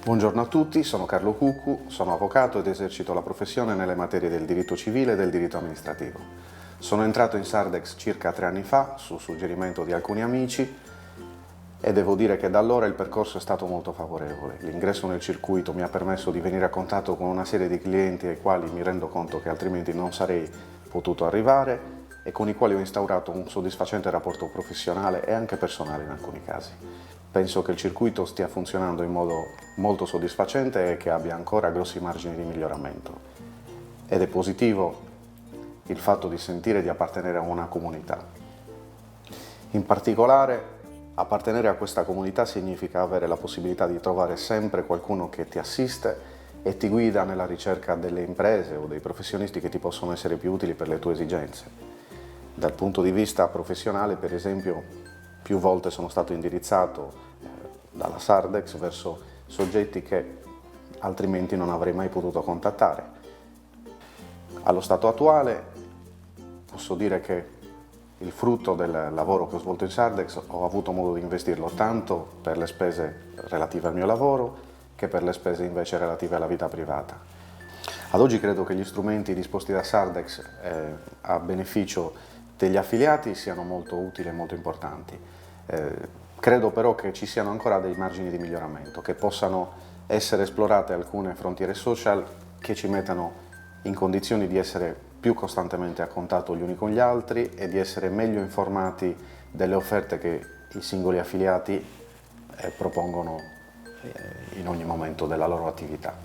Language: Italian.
Buongiorno a tutti, sono Carlo Cuccu, sono avvocato ed esercito la professione nelle materie del diritto civile e del diritto amministrativo. Sono entrato in Sardex circa 3 anni fa, su suggerimento di alcuni amici, e devo dire che da allora il percorso è stato molto favorevole. L'ingresso nel circuito mi ha permesso di venire a contatto con una serie di clienti ai quali mi rendo conto che altrimenti non sarei potuto arrivare e con i quali ho instaurato un soddisfacente rapporto professionale e anche personale in alcuni casi. Penso che il circuito stia funzionando in modo molto soddisfacente e che abbia ancora grossi margini di miglioramento. Ed è positivo il fatto di sentire di appartenere a una comunità. In particolare, appartenere a questa comunità significa avere la possibilità di trovare sempre qualcuno che ti assiste e ti guida nella ricerca delle imprese o dei professionisti che ti possono essere più utili per le tue esigenze. Dal punto di vista professionale, per esempio, più volte sono stato indirizzato dalla Sardex verso soggetti che altrimenti non avrei mai potuto contattare. Allo stato attuale posso dire che il frutto del lavoro che ho svolto in Sardex ho avuto modo di investirlo tanto per le spese relative al mio lavoro che per le spese invece relative alla vita privata. Ad oggi credo che gli strumenti disposti da Sardex a beneficio degli affiliati siano molto utili e molto importanti. Credo però che ci siano ancora dei margini di miglioramento, che possano essere esplorate alcune frontiere social che ci mettano in condizioni di essere più costantemente a contatto gli uni con gli altri e di essere meglio informati delle offerte che i singoli affiliati propongono in ogni momento della loro attività.